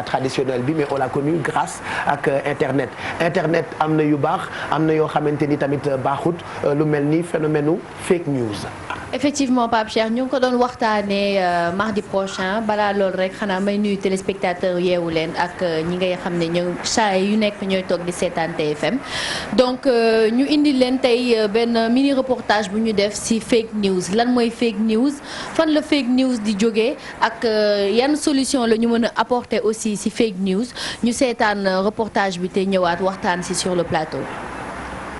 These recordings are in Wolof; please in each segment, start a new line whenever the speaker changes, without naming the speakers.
traditionnel bi mais on l'a connu grâce ak internet am na yu baax am na yoo xamante ni tamit baaxut lu mel ni phénomène fake news.
effectivement Pape Cheikh ñu ngi ko doon waxtaanee mardi prochain balaa loolu rek xanaa may nuyu téléspectateurs yeewu leen ak ñi ngay xam ne ñoom saa yu nekk ñooy toog di seetaan TFM donc ñu indi leen tey benn mini reportage bu ñu def ci fake news lan mooy fake news fan la fake news di jógee ak yan solution la ñu mën a apporter aussi ci fake news ñu seetaan reportage bi te ñëwaat waxtaan ci sur le plateau.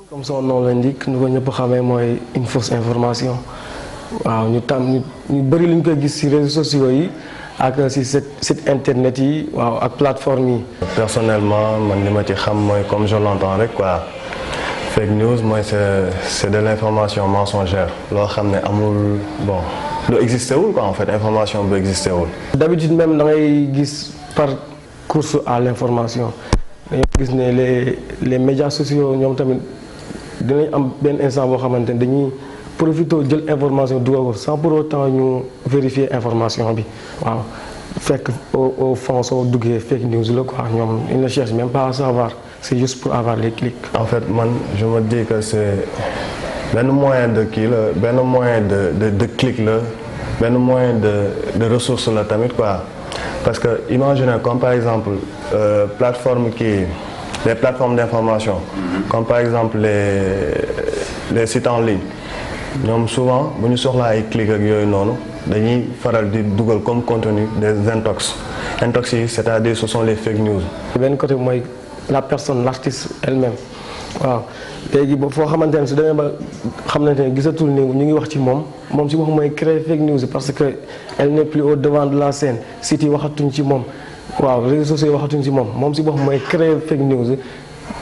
Comme son nom l'indique nu ko ñëpp xamee mooy une fausse information. waaw ñu bëri lu ñu koy gis ci réseaux sociaux yi ak ci site internet yi waaw ak plateforme yi.
personnellement man li ma ci xam mooy comme je l'entends rek quoi fake news mooy c'est de l'information mensongère loo xam ne amul bon lu existé wul quoi en fait information bu existé wul.
d'habitude même da ngay gis par course à l'information dañoo gis ne les médias sociaux ñoom tamit dinañ am benn instant boo xamante ne dañuy. profité jël information dugal ko sans pour autant ñu vérifier information bi waaw fekk au fond soo duggee fake news la quoi ñoom ils ne cherchent même pas à savoir c'est juste pour avoir les clics.
En fait man je me dis que c'est benn moyen de kii la benn moyen de clic la benn moyen de ressource la tamit quoi parce que imaginez comme par exemple plateforme kii les plateformes d'information comme par exemple les sites en ligne. ñoom souvent bu ñu soxlaa ay clics ak yooyu noonu dañuy faral di dugal comme contenu des intox yi c'est-à-dire ce sont les fake news.
benn côté mooy la personne l'artiste elle-même waaw léegi ba foo xamante ne su demee ba xamante ne gisatul ni ñu ngi wax ci moom si wax mooy créer fake news parce que elle n'est plus au devant de la scène sites yi waxatuñ ci moom waaw réseaux sociaux yi waxatuñ ci moom si wax mooy créer fake news.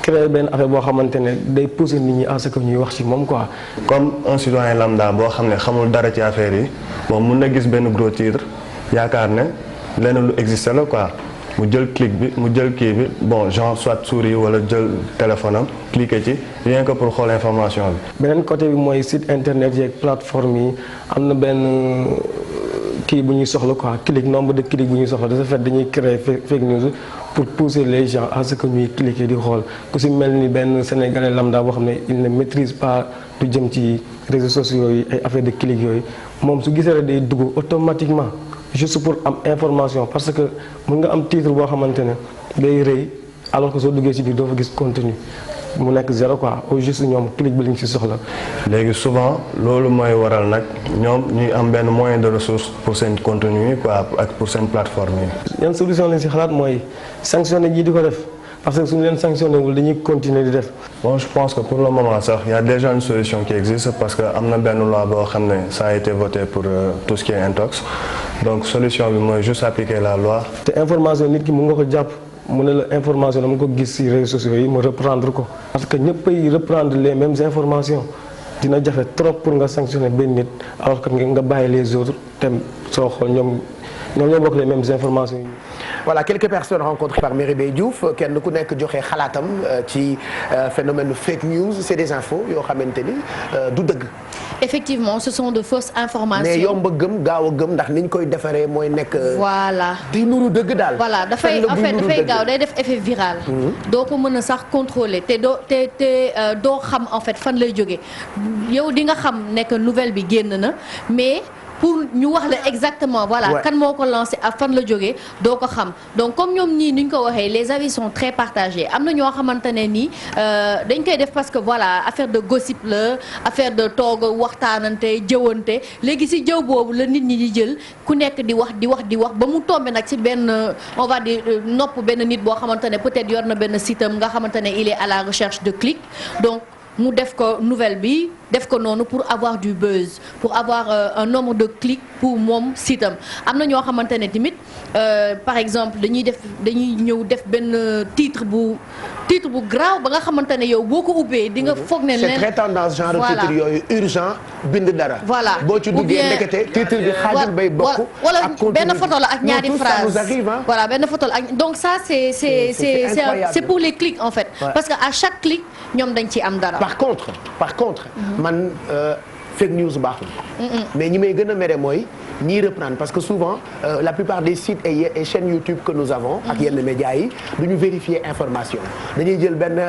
créer benn affaire boo xamante ne day pousser nit ñi à ce que ñuy wax ci moom quoi.
comme un citoyen lambda boo xam ne xamul dara ci affaire yi bon mun na gis benn gros titre yaakaar ne leneen lu existé la quoi mu jël clic bi mu jël kii bi bon genre soit souris wala jël téléphone am cliquer ci rien que pour xool information bi.
beneen côté bi mooy site internet yeeg plateforme yi am na benn kii bu ñuy soxla quoi clic nombre de clics bu ñuy soxla de ce fait dañuy créer fake news. pour pousser les gens à ce que ñuy cliquer di xool ku ci mel ni benn sénégalais lambda boo xam ne il ne maîtrise pas du jëm ci réseaux sociaux yi ay affaire de clic yooyu moom su gisee rek day dugg automatiquement juste pour am information parce que mën nga am titre boo xamante ne day rëy alors que soo duggee ci biir doo fa gis contenu mu nekk zéro quoi au juste ñoom clic bi lañ ci soxla.
léegi souvent loolu mooy waral nag ñoom ñuy am benn moyen de ressource pour seen contenu yi quoi ak pour seen plateforme yi.
yan solution lañ ci xalaat mooy sanctionner ñi di ko def parce que suñu leen sanctionné wul dañuy continuer di def.
bon je pense que pour le moment sax y a déjà une solution qui existe parce que am na benn loi boo xam ne ça a été voté pour tout ce qui est intox donc solution bi mooy juste appliquer la loi.
te information nit ki mën nga ko jàpp. mu ne la information dama ko gis ci réseaux sociaux yi ma reprendre ko parce que ñëpp ay reprendre les mêmes informations dina jafe trop pour nga sanctionner benn nit alors que nga bàyyi les autres te soo xool ñoom ñoo bokk les mêmes informations yi.
Voilà quelques personnes rencontrées par Merry Diouf kenn ku nekk joxe xalaatam ci phénomène fake news c'est des infos yoo xamante ni du dëgg.
Effectivement ce sont de fausses informations.
mais yomb a gëm gaaw a gëm ndax niñ koy defaree mooy nekk.
voilà
di nuru dëgg daal.
voilà dafay en fait dafay gaaw day def effet viral. doo ko mën a sax contrôler te doo xam en fait fan lay jógee yow di nga xam nekk nouvelle bi génn na mais. pour ñu wax la exactement voilà kan moo ko lancé ak fan la jógee doo ko xam donc comme ñoom ñii ni ñu ko waxee les avis sont très partagés am na ñoo xamante ne nii dañ koy def parce que voilà affaire de gossip la affaire de toog waxtaanante jëwante léegi ci jëw boobu la nit ñi di jël ku nekk di wax ba mu tombé nag ci benn on va dire nopp benn nit boo xamante ne peut-être yor na benn sitam nga xamante ne il est à la recherche de clics donc mu def ko nouvelle bi def ko noonu pour avoir du buzz pour avoir un nombre de clics pour moom sitam am na ñoo xamante ne tamit par exemple dañuy ñëw def benn titre bu graaw ba nga xamante ne yow boo ko ubbee di nga foog ne
c'est très tendance genre titre yooyu urgent bind dara.
voilà
boo ci duggee ndekete titre bi xaajul bay bokk.
wala benn photo la ak ñaari phrase voilà benn photo la ak donc ça c'est pour les clics en fait. parce que à chaque clic ñoom dañ ci am dara.
par contre man fake news baaxul. mais ñi may gën a mere mooy ñiy reprendre parce que souvent la plupart des sites et chaînes YouTube que nous avons ak yenn médias yi du ñu vérifier information dañuy jël benn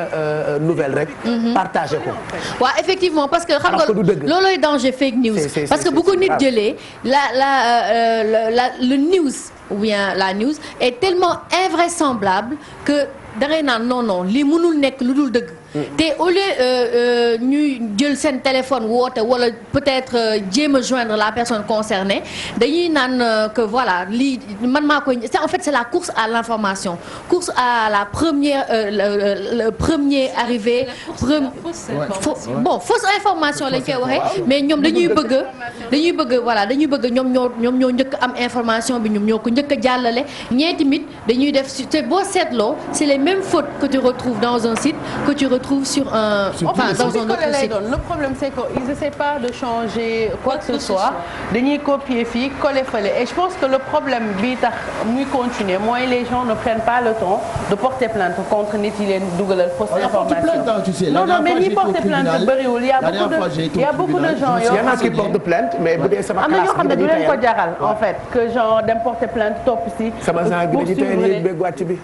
nouvelle rek partager ko
waaw effectivement parce que xam nga loolooy danger fake news parce que bu ko nit jëlee le news ou bien la news est tellement invraisemblable que da ngay naan non lii mënul nekk lu dul dëgg te au lieu ñuy jël seen téléphone woote wala peut-être jéem a joindre la personne concernée dañuy naan que voilà lii man maa koy en fait c'est la course à l'information course à la première le premier arrivé fausse information lañ koy waxee mais ñoom dañuy bëgg ñoom ñoo njëkk am information bi ñoom ñoo ko njëkk a jàllale ñee tamit dañuy def te boo seetloo c'est les mêmes fautes que tu retrouves dans un site que tu retrouves sur un dans un autre site.
Le problème c'est qu'ils essaient pas de changer quoi que ce soit dañuy copier fii coller fële et je pense que le problème bi tax muy continuer mooy les gens ne prennent pas le temps de porter plainte contre nit yi leen dugalal fausse information. Non mais ñi porter plainte bëriwul il y a beaucoup de gens
il y en a qui portent plainte mais bu dee sama
am na ñoo xam ne du leen ko jaral en fait que genre dem porter plainte topp si
sama genre bi dañuy teel yéeg beeg wàcc bi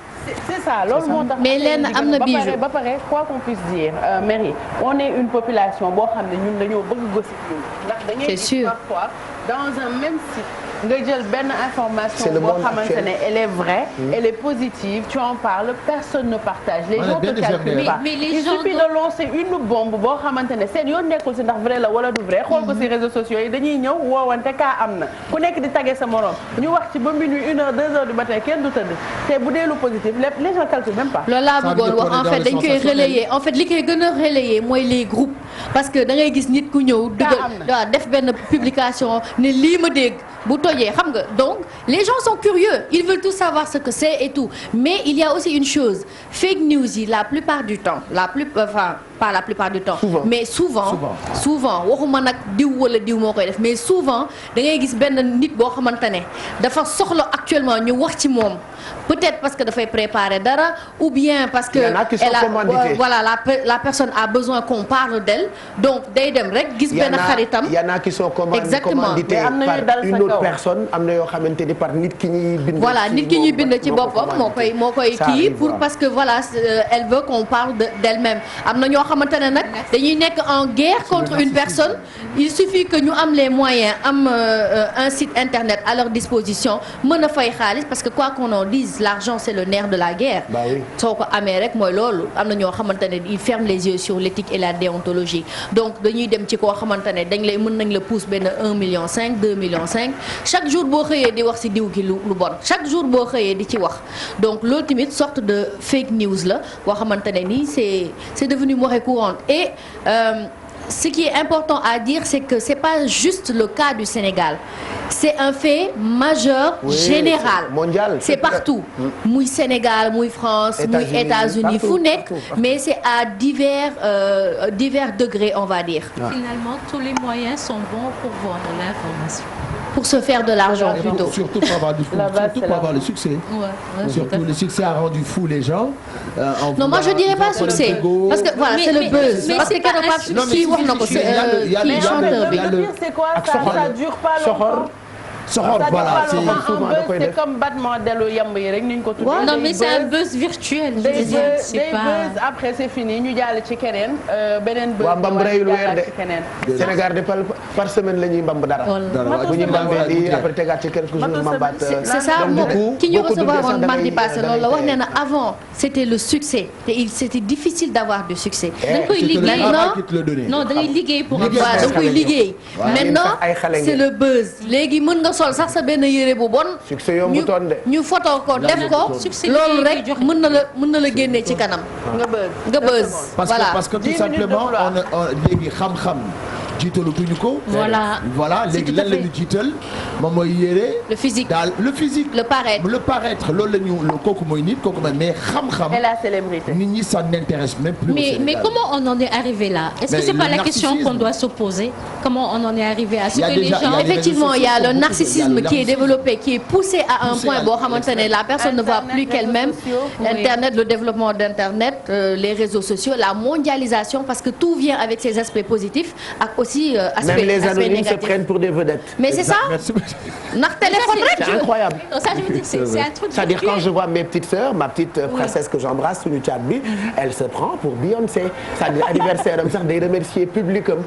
c'est ça loolu moo tax
mais lenn am na bijou
ba pare quoi qu'on puisse dire Marie on est une population boo xam ne ñun dañoo bëgg gossip ndax dañuy gis parfois dans un même site nga jël benn information boo xamante ne elle est vraie elle est positive tu en parles personne ne partage les gens te calculent pas il suffit de lancer une bombe boo xamante ne seen yoon nekkul si ndax vrai la wala du vrai xool ko si réseaux sociaux yi dañuy ñëw woowante kaa am na ku nekk di tagee sa morom ñu wax ci ba minuit 1 heure 2 heures du matin kenn du tëdd te bu dee lu positif lépp les gens calculent même pas
loolu laa bëggoon wax en fait dañ koy relayer en fait li koy gën a relayer mooy les groupes parce que da ngay gis nit ku ñëw dugal def benn publication ne lii ma dégg bu tojee xam nga donc les gens sont curieux ils veulent tous savoir ce que c'est et tout mais il y a aussi une chose fake news yi la plupart du temps pas la plupart du temps mais souvent waxuma nag diw wala diw moo koy def mais souvent da ngay gis benn nit boo xamante ne dafa soxla actuellement ñu wax ci moom peut-être parce que dafay préparer dara ou bien parce que la personne a besoin qu'on parle d'elle donc day dem rek gis benn xaritam
y en a qui sont commandités par une autre personne am na yoo xamante ni par nit ki ñuy bind
voilà nit ki ñuy bind ci boppam moo koy kii pour parce que voilà elle veut qu'on parle d'elle-même am na ñoo xamante ne nag dañuy nekk en guerre contre une personne il suffit que ñu am les moyens am un site internet à leur disposition mën a fay xaalis parce que quoi qu'on en dise l'argent c'est le nerf de la guerre soo ko amee rek mooy loolu am na ñoo xamante ne ils ferment les yeux sur l'éthique et la déontologie donc dañuy dem ci koo xamante ne mën nañ la pousse benn 1,5 million 2,5 millions chaque jour boo xëyee di wax ci diw gi lu bon chaque jour boo xëyee di ci wax donc loolu tamit sorte de fake news la boo xamante ne nii c'est devenu monnaie courante et ce qui est important à dire c'est que c'est pas juste le cas du Sénégal c'est un fait majeur général
mondial
c'est partout muy Sénégal muy France muy États-Unis fu nekk mais c'est à divers degrés on va dire
finalement tous les moyens sont bons pour vendre l'information
pour se faire de l'argent plutôt.
Surtout pour avoir du fou, surtout pour avoir le succès. Surtout le succès a rendu fou les gens.
Non, moi je dirais pas succès parce que voilà c'est le buzz. Parce que quand on parle kii wax na ko kii chanteur bi.
Le pire c'est quoi ça dure pas longtemps.
Soxor voilà
c'est comme battement dellu yamb yi rek ni ñu ko tuddee.
non mais c'est un buzz virtuel.
c'est pas buzz après c'est fini ñu jàll ci keneen beneen buzz.
waaw mbamb reyul weer de Sénégal de par semaine la ñuy mbamb dara. bu ñu mbambee lii après tegaat ci quelques jours mbambaat.
c'est ça ki ñu recevoir woon mardi passé loolu la wax nee na avant c'était le succès te c'était difficile d'avoir du succès.
da nga koy liggéey non da ngay liggéey pour.
da nga koy liggéey maintenant c'est le buzz léegi mën nga sol sax sa benn yére bu bon.
succès yombutoon de.
ñu photo ko def ko. loolu rek mën na la génnee ci kanam. nga buzz voilà.
parce que tout simplement on léegi xam-xam. jiitalutuñu ko. voilà léegi lan la ñu jiital moom mooy yére.
le physique
daal le physique.
le paraître
loolu la ñu kooku mooy nit kooku mooy mais xam-xam.
et la célébrité.
nit ñi ça n'intéresse même plus.
mais comment on en est arrivé là. est-ce que c'est pas la question qu'on doit se poser. comment on en est arrivé à ce que les gens.
effectivement il y a le narcissisme qui est développé qui est poussé à un point boo xamante ne la personne ne voit plus qu'elle-même. Internet le développement d'Internet les réseaux sociaux la mondialisation parce que tout vient avec ses aspects positifs ak aussi aussi aspect
même les anonymes
négatif.
se prennent pour des vedettes.
Mais c'est ça. ndax téléphone rek.
C'est incroyable.
Ça je veux dire c'est un truc.
C'est-à-dire quand je vois mes petites sœurs ma petite princesse que j'embrasse suñu chat bi elle se prend pour Beyoncé c'est-à-dire anniversaire am sax day remercier public am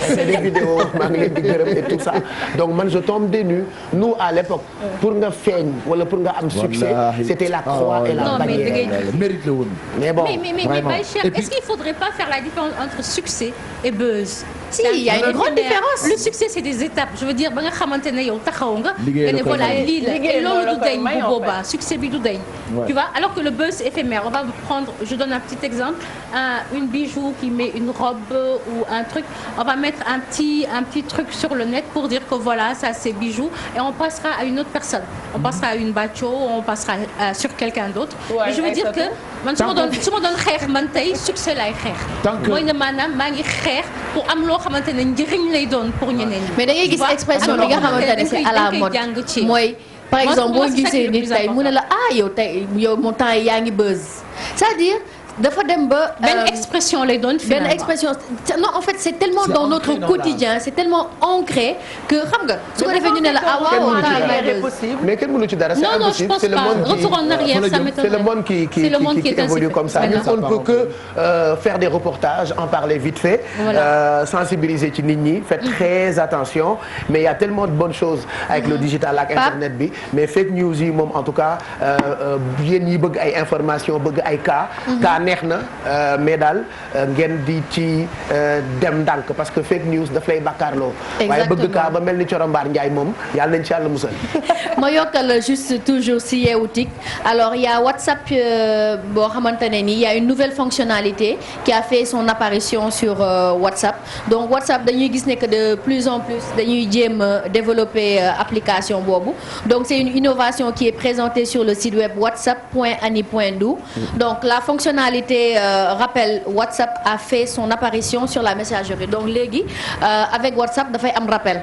c'est des vidéos maa ngi leen di gërëm et tout ça donc man je tombe des nues nous à l'époque pour nga feeñ wala pour nga am succès c'était la croix et la bannière.
Mérite la woon.
Mais bon
mais Baïcha, est-ce qu'il faudrait pas faire la différence entre succès et buzz?
Si, il y a une grande différence.
Le succès c'est des étapes. Je veux dire ba nga xamante ne yow taxaw nga. ne voilà lii la et loolu du dañ bu boobaa succès bi du dañ. Tu vois alors que le buzz éphémère on va prendre je donne un petit exemple une bijou qui met une robe ou un truc on va mettre un petit truc sur le net pour dire que voilà ça c'est bijou et on passera à une autre personne. On passera à une Bacho on passera sur quelqu'un d'autre. Mais je veux dire que man su ma doon xeex man tey succès lay xeex. mooy ne maanaam maa ngi xeex pour am loo xamante ne njëriñ lay doon pour ñeneen ñi.
mais da ngay gis expression bi nga xamante ne c'est à la mode mooy par exemple boo gisee nit tey mu ne la yow mon temps yi yaa ngi buzz c'est-à-dire dafa dem ba.
benn expression lay doon finalement
benn expression non en fait c'est tellement dans notre quotidien c'est tellement ancré que xam nga. su ko defee ñu ne la waaw
mais kenn mënu ci dara c'est impossible c'est le monde qui
retour en arrière ça m'étonne.
C'est le monde qui évolue comme ça. On ne peut que faire des reportages en parler vite fait. Sensibiliser ci nit ñi faites très attention mais il y a tellement de bonnes choses avec le digital ak internet bi mais fake news yi moom en tout cas yéen ñi bëgg ay information bëgg ay cas neex na mais daal ngeen di ci dem ndànk parce que fake news daf lay bàkkaarloo. waaye bëgg kaa ba mel ni Corombaar Ndiaye moom yàlla nañ ci yàlla musal.
ma yokkal juste toujours si Yeewu Tic alors il y a WhatsApp boo xamante ne nii il y a une nouvelle fonctionnalité qui a fait son apparition sur WhatsApp donc WhatsApp dañuy gis ne que de plus en plus dañuy jéem développer application boobu donc c'est une innovation qui est présentée sur le site web whatsapp.ani.do donc la fonctionnalité rappel WhatsApp a fait son apparition sur la messagerie donc léegi avec WhatsApp dafay am rappel.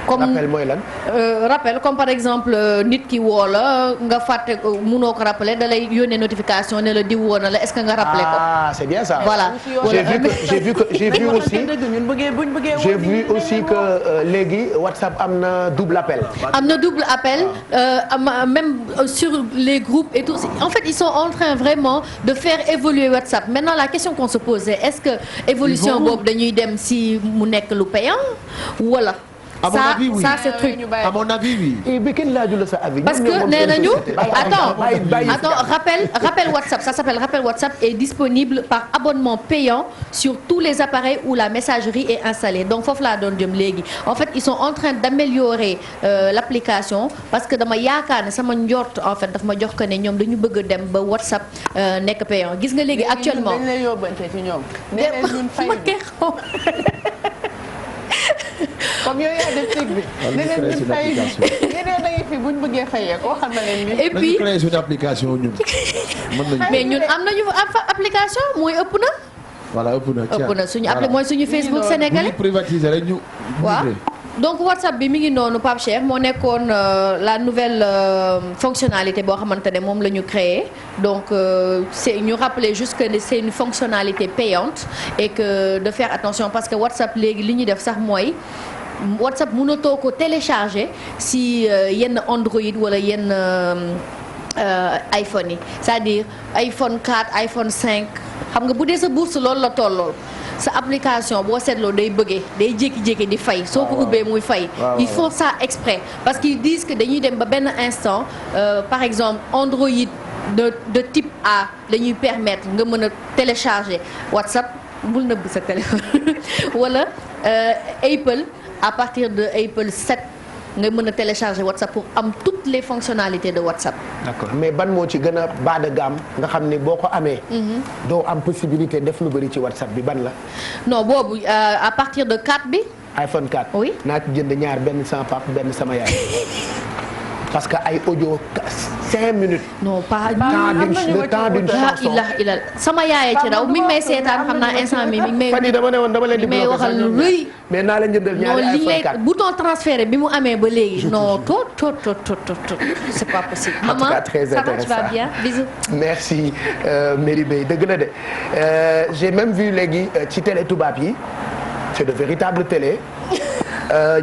comme
rappel mooy lan.
rappel comme par exemple nit ki woo la nga fàtte mënoo ko rappeler da lay yónnee notification ne la diw woo na la est-ce que nga rappeler ko.
c'est bien ça.
voilà
j'ai vu aussi que léegi WhatsApp am na double appel.
am na double appel même sur les groupes et tout en fait ils sont en train vraiment de faire évoluer WhatsApp maintenant la question qu'on se pose c'est est-ce que évolution boobu dañuy dem si mu nekk lu payant wala.
À mon avis, oui.
Ça, c'est truc.
À mon avis, oui.
Parce que nee nañu attends rappel WhatsApp ça s'appelle rappel WhatsApp est disponible par abonnement payant sur tous les appareils où la messagerie est installée donc foofu laa doon jëm léegi en fait ils sont en train d'améliorer l'application parce que dama yaakaar ne sama njort en fait daf ma jox que ne ñoom dañu bëgg a dem ba WhatsApp nekk payant gis nga léegi actuellement.
dañ lay yóbbante ci ñoom. nee nañ ñun fay comme yow yaa def tig bi. leneen ñun fay leneen da ngay fi buñ bëggee fayee koo xam ne leen ni.
et puis
nañu créé suñu application ñun.
mais ñun am nañu application mooy ëpp na.
voilà ëpp na
suñu appli mooy suñu Facebook sénégalais.
bu ñu privatiser rek ñu.
waaw donc WhatsApp bi mi ngi noonu Pape Cheikh moo nekkoon la nouvelle fonctionnalité boo xamante ne moom la ñu créé donc c'est ñu rappeler juste que c'est une fonctionnalité payante et que de faire attention parce que WhatsApp léegi li ñuy def sax mooy. WhatsApp mënatoo ko télécharger si yenn Android wala yenn iPhone yi c'est-à-dire iPhone 4 iPhone 5 xam nga bu dee sa bourse loolu la tollool sa application boo seetloo day bëggee day jékki-jékki di fay soo ko ubbee muy fay ils font ça exprès parce qu'ils disent que dañuy dem ba benn instant par exemple Android de type A dañuy permettre nga mën a télécharger WhatsApp bul nëbb sa téléphone wala Apple à partir de Apple 7 nga mën a télécharger WhatsApp pour am toutes les fonctionnalités de WhatsApp.
D'accord mais ban moo ci gën a bas de gamme nga xam ne boo ko amee. doo am possibilité def lu bëri ci WhatsApp bi ban la.
non boobu à partir de 4 bi.
iPhone 4.
oui
naa ci jënd ñaar benn sama papa benn sama yaay. parce que ay audio 5 minutes.
non pas
le temps d'une chanson
il a sama yaay ci raw mi ngi may seetaan xam naa instant mi ngi may.
fan yii dama ne woon dama leen di
may waxal lu rëy.
mais naa leen jëndal ñaari iPhone 4
bouton transféré bi mu amee ba léegi. non tot c'est pas possible.
en tout cas très
maman
intéressant
ça va tu vas bien bisous.
merci Merry Beye dëgg la de j'ai même vu léegi ci télé tubaab yi c'est de véritables télé.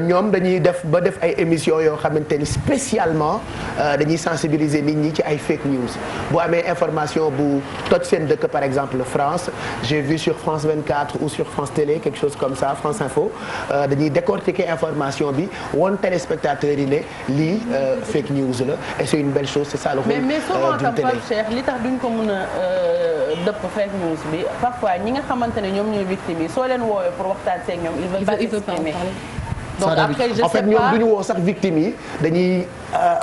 ñoom dañuy def ay émissions yoo xamante ni spécialement dañuy sensibiliser nit ñi ci ay fake news bu amee information bu toj seen dëkk par exemple France j'ai vu sur France 24 ou sur France Télé quelque chose comme ça France Info dañuy décortiquer information bi woon téléspectateurs yi ne lii fake news la et c'est une belle chose c'est ça le rôle
mais souvent
d'une télé.
Cheikh li tax duñ ko mën a dëpp fake news bi parfois ñi nga xamante ne ñoom ñooy victimes yi soo leen woowee pour waxtaan seeg ñoom ils veulent pas s'exprimer. Donc après je sais pas
en fait ñoom duñu woo sax victimes yi dañuy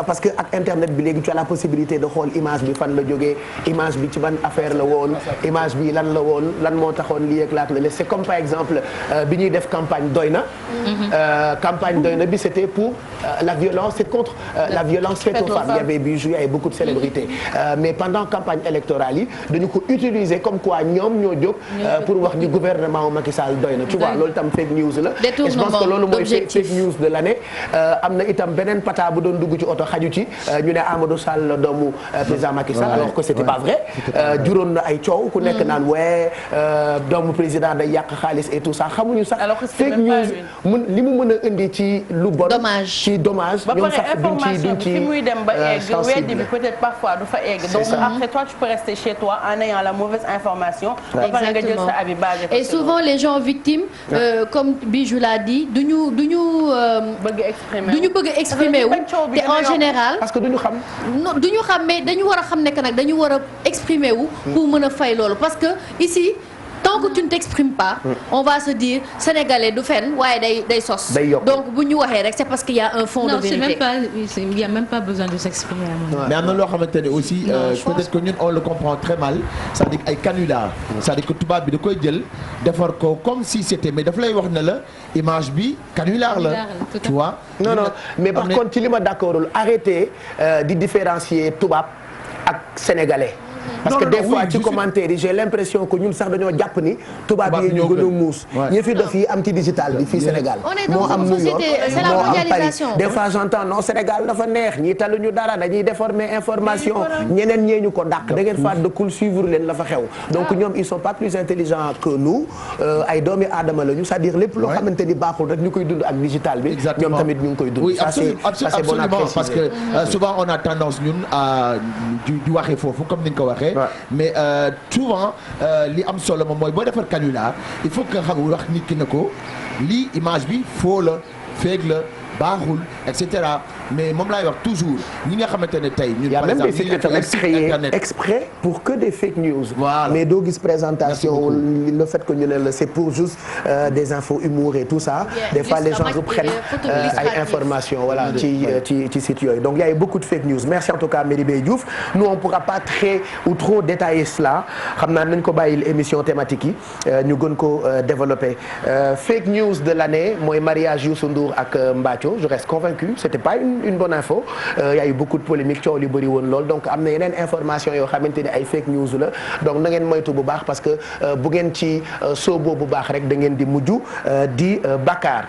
parce que ak internet bi léegi tu as la possibilité de xool image bi fan la jógee image bi ci ban affaire la woon image bi lan la woon lan moo taxoon lii ak laak la c'est comme par exemple bi ñuy def campagne doy na campagne doy na bi c'était pour la violence c'est contre la violence faite aux femmes il y avait Bijou il y avait beaucoup de célébrités mais pendant campagne électorale yi dañu ko utiliser comme quoi ñoom ñoo jóg pour wax ni gouvernement wu Macky Sall doy na tu vois loolu tam fake news la et je pense que loolu mooy fake news de l'année am na itam beneen pata bu doon dugg ci oto xaju ci ñu ne Amadou Sall la doomu président Macky Sall alors que c'était pas vrai juróon na ay coow ku nekk naan wee doomu président day yàq xaalis et tout ça xamuñu sax fake news li mu mën a indi ci lu bon ci dommage ñoom sax duñ ci
fi muy dem ba egg weddi bi peut-être parfois du fa egg donc après toi tu peux rester chez toi en ayant la mauvaise information ba pare nga jël sa avis basé
et souvent les gens victimes comme Bijou l'a dit duñu
bëgg exprimer
wu te en général
parce que duñu xam
non duñu xam mais dañu war a xam ne que nag dañu war a exprimer wu pour mën a fay loolu parce que ici tant que tu ne t'exprimes pas on va se dire sénégalais du fen waaye day sos donc bu ñu waxee rek c'est parce qu'il y a un fond de vérité
il y a même pas besoin de s'exprimer
mais am na loo xamante ne aussi peut-être que ñun on le comprend très mal c'est-à-dire ay canular c'est-à-dire que tubaab bi da koy jël defar ko comme si c'était mais daf lay wax ne la image bi canular la tu vois
non mais par contre ci li ma d'accordul arrêter di différencier tubaab ak sénégalais parce que des fois ci commentaire yi j'ai l'impression que ñun sax dañoo jàpp ni tubaab yi ñu gën a muus ñi fi def yi am ci digital bi fii Sénégal moo am New York moo am Paris des fois j'entends non Sénégal dafa neex ñi taluñu dara dañuy déformer information ñeneen ñeeñu ko dàq da ngeen fa dëkkul suivre leen la fa xew donc ñoom ils sont pas plus intelligents que nous ay doomi aadama lañu c'est-à-dire lépp loo xamante ni baaxul rek ñu koy dund ak digital bi ñoom tamit ñu ngi koy dund ça c'est bon à préciser
parce que souvent on a tendance ñun à di waxee foofu comme ni nga ko waxee mais souvent li am solo moom mooy boo defar canular il faut que nga xam wax nit ki ne ko lii image bi faux la fake la baaxul et cetera mais moom laay wax toujours ñi nga xamante ne tey ñun
par exemple ñi def créé exprès pour que des fake news mais doo gis présentation le fait que ñu ne la c'est pour juste des infos humour et tout ça des fois les gens reprennent ay informations voilà ci site yooyu donc il y a eu beaucoup de fake news merci en tout cas Merry Diouf nous on pourra pas très ou trop détailler cela xam naa nañ ko bàyyil émission thématique yi ñu gën ko développer fake news de l'année mooy mariage Youssou Ndour ak Mbathio je reste convaincu c'était pas une bonne info il y a eu beaucoup de polémiques coow li bëri woon lool donc am na yeneen information yoo xamante ni ay fake news la donc na ngeen moytu bu baax parce que bu ngeen ci sóoboo bu baax rek da ngeen di mujj di bàkkaar